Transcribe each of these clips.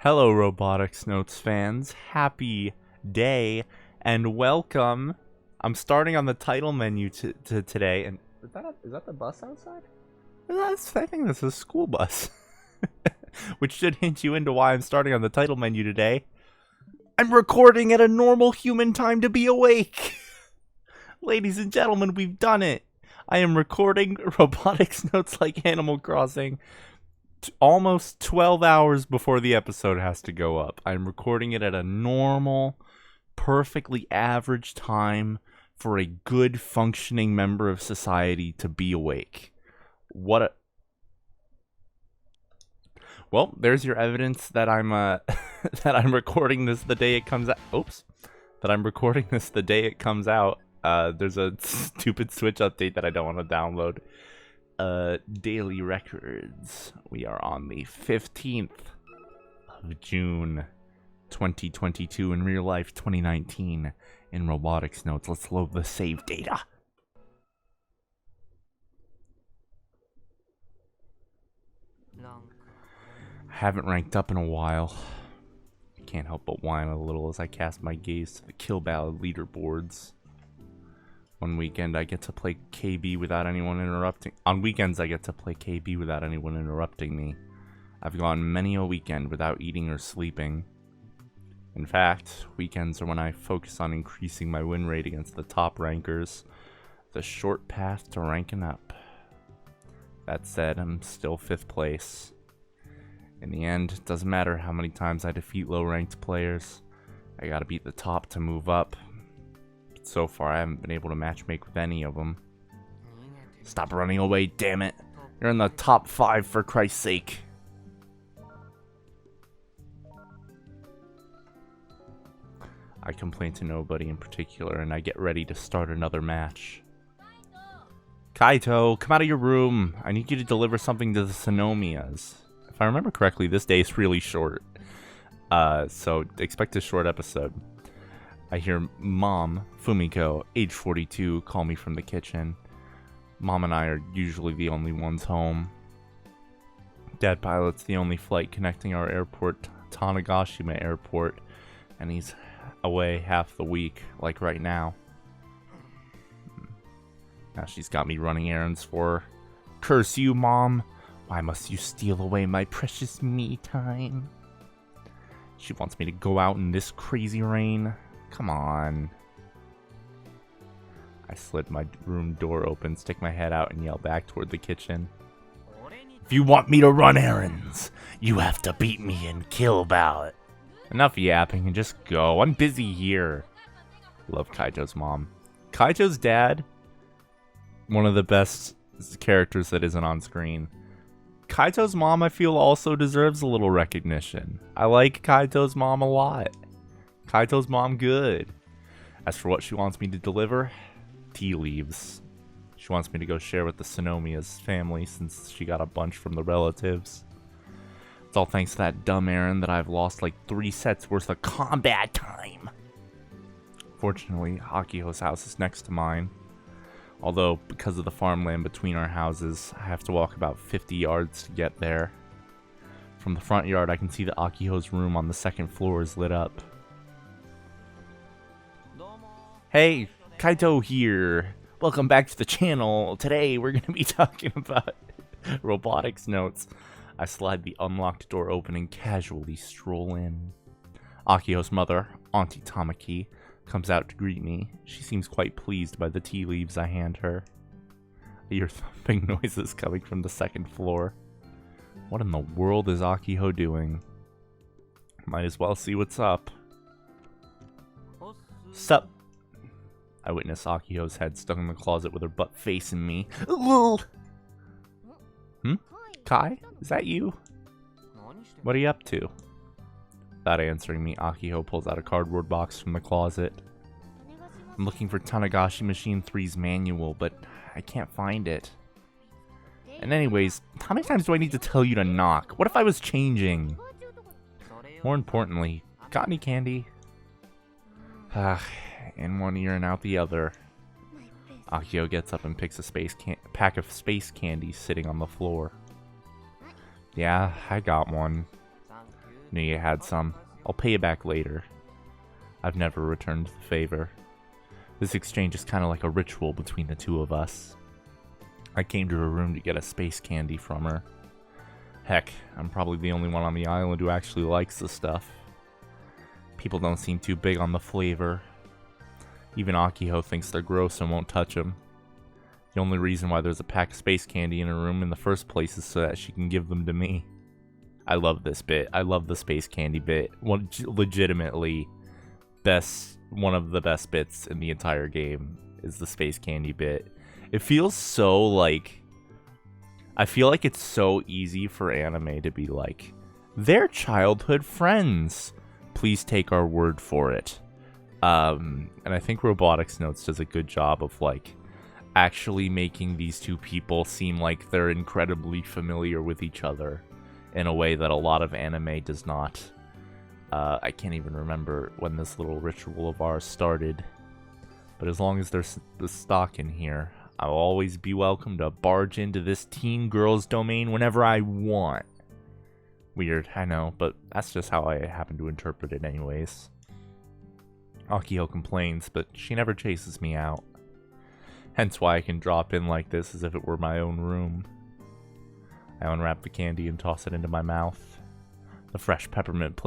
Hello, Robotics Notes fans. Happy day and welcome. I'm starting on the title menu today, and is that the bus outside? I think that's a school bus, which should hint you into why I'm starting on the title menu today. I'm recording at a normal human time to be awake. Ladies and gentlemen, we've done it. I am recording Robotics Notes like Animal Crossing almost 12 hours before the episode has to go up. I'm recording it at a normal, perfectly average time for a good functioning member of society to be awake. Well, there's your evidence that I'm that I'm recording this the day it comes out. That I'm recording this the day it comes out. There's a stupid Switch update that I don't want to download. Daily records. We are on the 15th of June 2022 in real life 2019 in Robotics Notes. Let's load the save data. I haven't ranked up in a while. I can't help but whine a little as I cast my gaze to the Kill Ballad leaderboards. One weekend I get to play KB without anyone interrupting. On weekends I get to play KB without anyone interrupting me. I've gone many a weekend without eating or sleeping. In fact, weekends are when I focus on increasing my win rate against the top rankers. The short path to ranking up. That said, I'm still 5th place. In the end, it doesn't matter how many times I defeat low-ranked players. I gotta beat the top to move up. So far, I haven't been able to matchmake with any of them. Stop running away, damn it. You're in the top 5 for Christ's sake. I complain to nobody in particular, and I get ready to start another match. Kaito, come out of your room. I need you to deliver something to the Sonomias. If I remember correctly, this day is really short. So expect a short episode. I hear Mom, Fumiko, age 42, call me from the kitchen. Mom and I are usually the only ones home. Dad pilot's the only flight connecting our airport, Tanegashima Airport, and he's away half the week, like right now. Now she's got me running errands for her. Curse you, Mom! Why must you steal away my precious me time? She wants me to go out in this crazy rain. Come on. I slid my room door open, stick my head out, and yell back toward the kitchen. If you want me to run errands, you have to beat me in Kill Ballad. Enough yapping and just go. I'm busy here. Love Kaito's mom. Kaito's dad, one of the best characters that isn't on screen. Kaito's mom, I feel, also deserves a little recognition. I like Kaito's mom a lot. Kaito's mom good. As for what she wants me to deliver, tea leaves. She wants me to go share with the Sonomia's family since she got a bunch from the relatives. It's all thanks to that dumb errand that I've lost like 3 sets worth of combat time. Fortunately, Akiho's house is next to mine. Although, because of the farmland between our houses, I have to walk about 50 yards to get there. From the front yard, I can see that Akiho's room on the 2nd floor is lit up. Hey, Kaito here. Welcome back to the channel. Today we're going to be talking about Robotics Notes. I slide the unlocked door open and casually stroll in. Akiho's mother, Auntie Tamaki, comes out to greet me. She seems quite pleased by the tea leaves I hand her. I hear thumping noises coming from the 2nd floor. What in the world is Akiho doing? Might as well see what's up. Sup? I witness Akiho's head stuck in the closet with her butt facing me. Ugh. Kai? Is that you? What are you up to? Without answering me, Akiho pulls out a cardboard box from the closet. I'm looking for Tanagashi Machine 3's manual, but I can't find it. And anyways, how many times do I need to tell you to knock? What if I was changing? More importantly, got any candy? In one ear and out the other. Akiho gets up and picks a pack of space candies sitting on the floor. Yeah, I got one. Knew you had some. I'll pay you back later. I've never returned the favor. This exchange is kind of like a ritual between the two of us. I came to her room to get a space candy from her. Heck, I'm probably the only one on the island who actually likes the stuff. People don't seem too big on the flavor. Even Akiho thinks they're gross and won't touch them. The only reason why there's a pack of space candy in her room in the first place is so that she can give them to me. I love this bit. I love the space candy bit. Legitimately, one of the best bits in the entire game is the space candy bit. It feels so like... I feel like it's so easy for anime to be like, they're childhood friends. Please take our word for it. And I think Robotics Notes does a good job of like actually making these two people seem like they're incredibly familiar with each other in a way that a lot of anime does not. I can't even remember when this little ritual of ours started, but as long as there's the stock in here, I'll always be welcome to barge into this teen girl's domain whenever I want. Weird, I know, but that's just how I happen to interpret it anyways. Akiho complains, but she never chases me out. Hence why I can drop in like this as if it were my own room. I unwrap the candy and toss it into my mouth. The fresh peppermint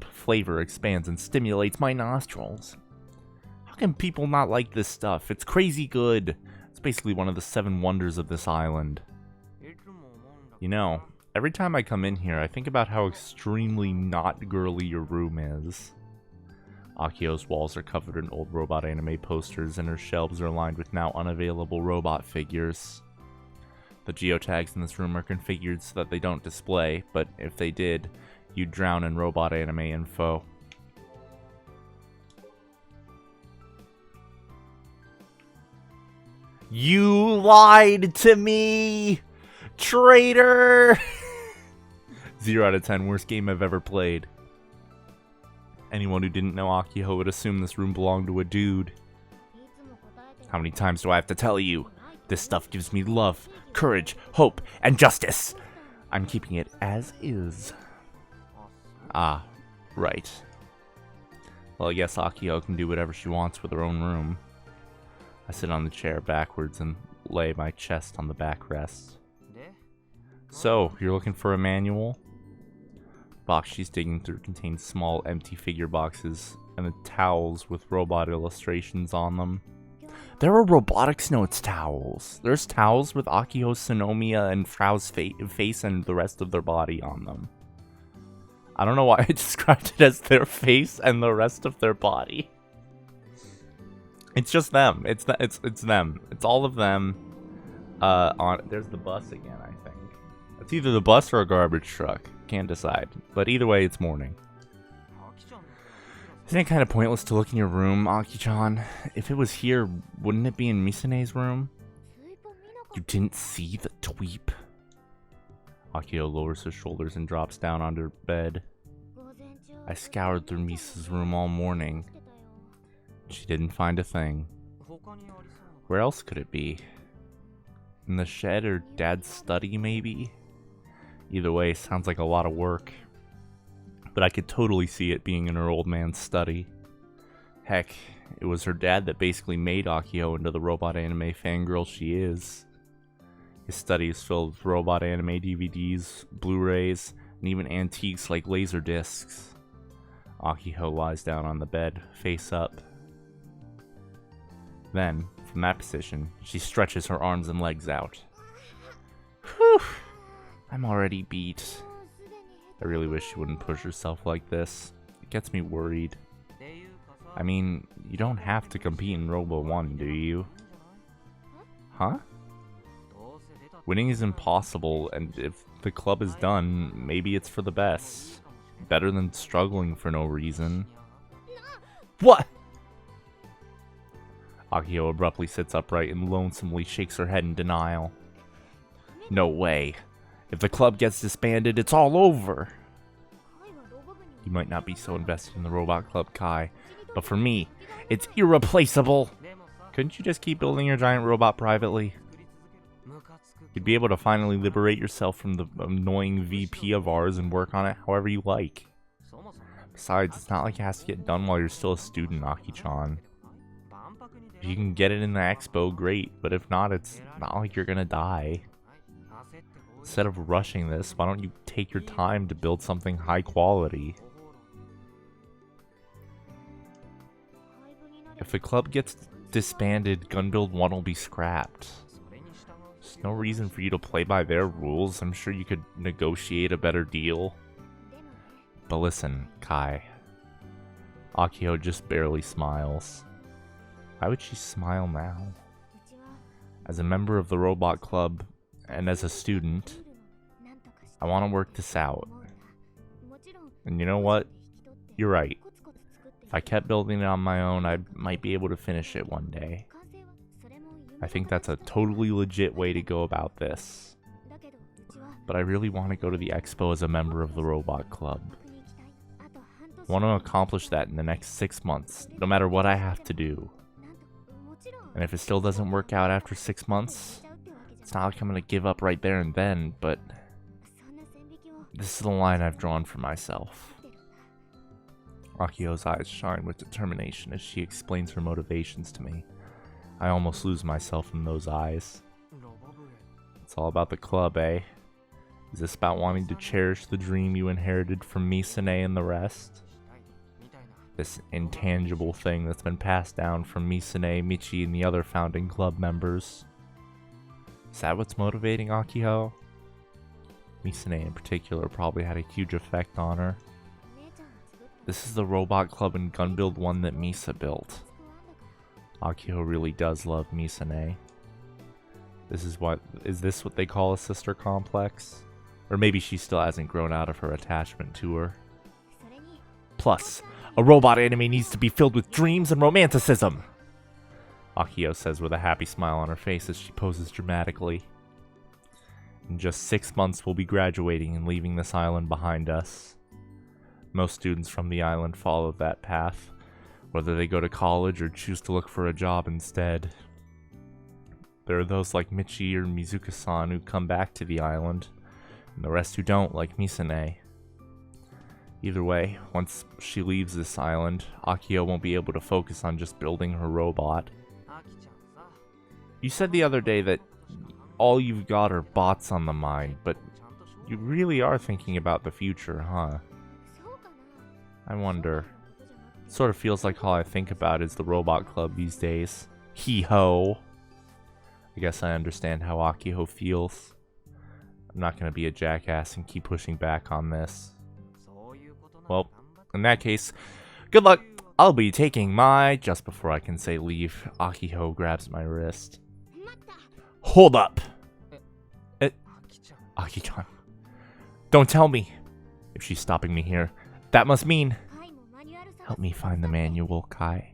flavor expands and stimulates my nostrils. How can people not like this stuff? It's crazy good. It's basically one of the 7 wonders of this island. You know, every time I come in here, I think about how extremely not girly your room is. Akiho's walls are covered in old robot anime posters, and her shelves are lined with now unavailable robot figures. The geotags in this room are configured so that they don't display, but if they did, you'd drown in robot anime info. You lied to me! Traitor! 0 out of 10, worst game I've ever played. Anyone who didn't know Akiho would assume this room belonged to a dude. How many times do I have to tell you? This stuff gives me love, courage, hope, and justice. I'm keeping it as is. Ah, right. Well, I guess Akiho can do whatever she wants with her own room. I sit on the chair backwards and lay my chest on the backrest. So, you're looking for a manual? The box she's digging through contains small empty figure boxes and the towels with robot illustrations on them. There are Robotics Notes towels. There's towels with Akiho, Sonomiya, and Frau's face and the rest of their body on them. I don't know why I described it as their face and the rest of their body. It's just them. It's them. It's all of them. There's the bus again, I think. It's either the bus or a garbage truck. Can't decide. But either way, it's morning. Isn't it kind of pointless to look in your room, Aki-chan? If it was here, wouldn't it be in Misane's room? You didn't see the tweep? Akiho lowers her shoulders and drops down onto her bed. I scoured through Misa's room all morning. She didn't find a thing. Where else could it be? In the shed or Dad's study, maybe? Either way, sounds like a lot of work. But I could totally see it being in her old man's study. Heck, it was her dad that basically made Akiho into the robot anime fangirl she is. His study is filled with robot anime DVDs, Blu-rays, and even antiques like laser discs. Akiho lies down on the bed, face up. Then, from that position, she stretches her arms and legs out. Whew! I'm already beat. I really wish she wouldn't push herself like this. It gets me worried. I mean, you don't have to compete in Robo 1, do you? Huh? Winning is impossible, and if the club is done, maybe it's for the best. Better than struggling for no reason. What? Akiho abruptly sits upright and lonesomely shakes her head in denial. No way. If the club gets disbanded, it's all over. You might not be so invested in the robot club, Kai, but for me, it's irreplaceable. Couldn't you just keep building your giant robot privately? You'd be able to finally liberate yourself from the annoying VP of ours and work on it however you like. Besides, it's not like it has to get done while you're still a student, Aki-chan. If you can get it in the expo, great. But if not, it's not like you're gonna die. Instead of rushing this, why don't you take your time to build something high quality? If the club gets disbanded, Gunbuild 1 will be scrapped. There's no reason for you to play by their rules. I'm sure you could negotiate a better deal. But listen, Kai. Akio just barely smiles. Why would she smile now? As a member of the Robot Club, and as a student, I want to work this out. And you know what? You're right. If I kept building it on my own, I might be able to finish it one day. I think that's a totally legit way to go about this. But I really want to go to the expo as a member of the Robot Club. I want to accomplish that in the next 6 months, no matter what I have to do. And if it still doesn't work out after 6 months, it's not like I'm going to give up right there and then, but this is the line I've drawn for myself. Akio's eyes shine with determination as she explains her motivations to me. I almost lose myself in those eyes. It's all about the club, eh? Is this about wanting to cherish the dream you inherited from Misane and the rest? This intangible thing that's been passed down from Misane, Michi, and the other founding club members. Is that what's motivating Akio? Misane in particular probably had a huge effect on her. This is the Robot Club and Gunbuild 1 that Misa built. Akio really does love Misane. Is this what they call a sister complex? Or maybe she still hasn't grown out of her attachment to her. Plus, a robot anime needs to be filled with dreams and romanticism, Akio says with a happy smile on her face as she poses dramatically. In just 6 months we'll be graduating and leaving this island behind us. Most students from the island follow that path, whether they go to college or choose to look for a job instead. There are those like Michi or Mizuka-san who come back to the island, and the rest who don't, like Misane. Either way, once she leaves this island, Akio won't be able to focus on just building her robot. You said the other day that all you've got are bots on the mind, but you really are thinking about the future, huh? I wonder. Sort of feels like all I think about is the Robot Club these days. Hee-ho! I guess I understand how Akio feels. I'm not gonna be a jackass and keep pushing back on this. Well, in that case, good luck. I'll be taking my... Just before I can say leave, Akio grabs my wrist. Hold up! Aki-chan. Don't tell me. If she's stopping me here, that must mean... Help me find the manual, Kai.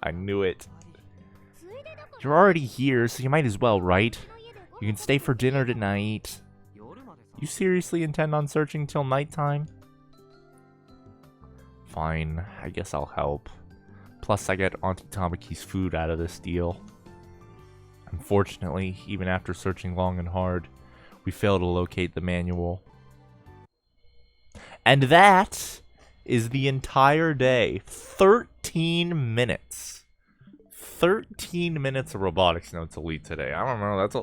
I knew it. You're already here, so you might as well, right? You can stay for dinner tonight. You seriously intend on searching till nighttime? Fine, I guess I'll help. Plus, I get Auntie Tamaki's food out of this deal. Unfortunately, even after searching long and hard, we fail to locate the manual. And that is the entire day. 13 minutes. 13 minutes of Robotics Notes Elite today. I don't know, that's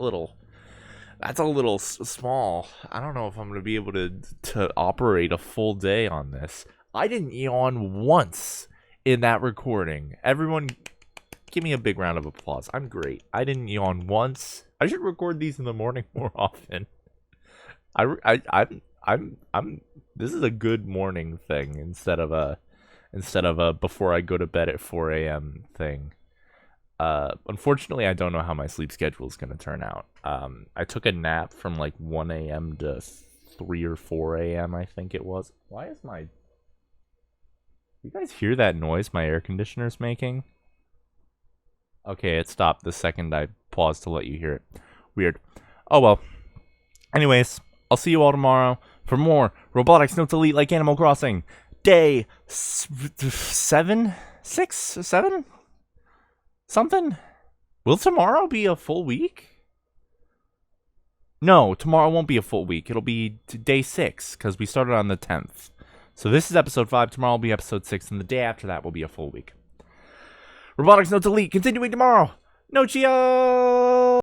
a little small. I don't know if I'm going to be able to operate a full day on this. I didn't yawn once in that recording. Everyone, give me a big round of applause. I'm great. I didn't yawn once. I should record these in the morning more often. This is a good morning thing instead of a before I go to bed at 4 a.m. thing. Unfortunately, I don't know how my sleep schedule is going to turn out. I took a nap from like 1 a.m. to 3 or 4 a.m. I think it was. Why is my... You guys hear that noise my air conditioner's making? Okay, it stopped the second I paused to let you hear it. Weird. Oh well. Anyways, I'll see you all tomorrow for more Robotics Notes Elite like Animal Crossing. Day 7? 6? 7? Something? Will tomorrow be a full week? No, tomorrow won't be a full week. It'll be day 6, because we started on the 10th. So this is episode 5. Tomorrow will be episode 6, and the day after that will be a full week. Robotics Notes Elite continuing tomorrow. Nochio!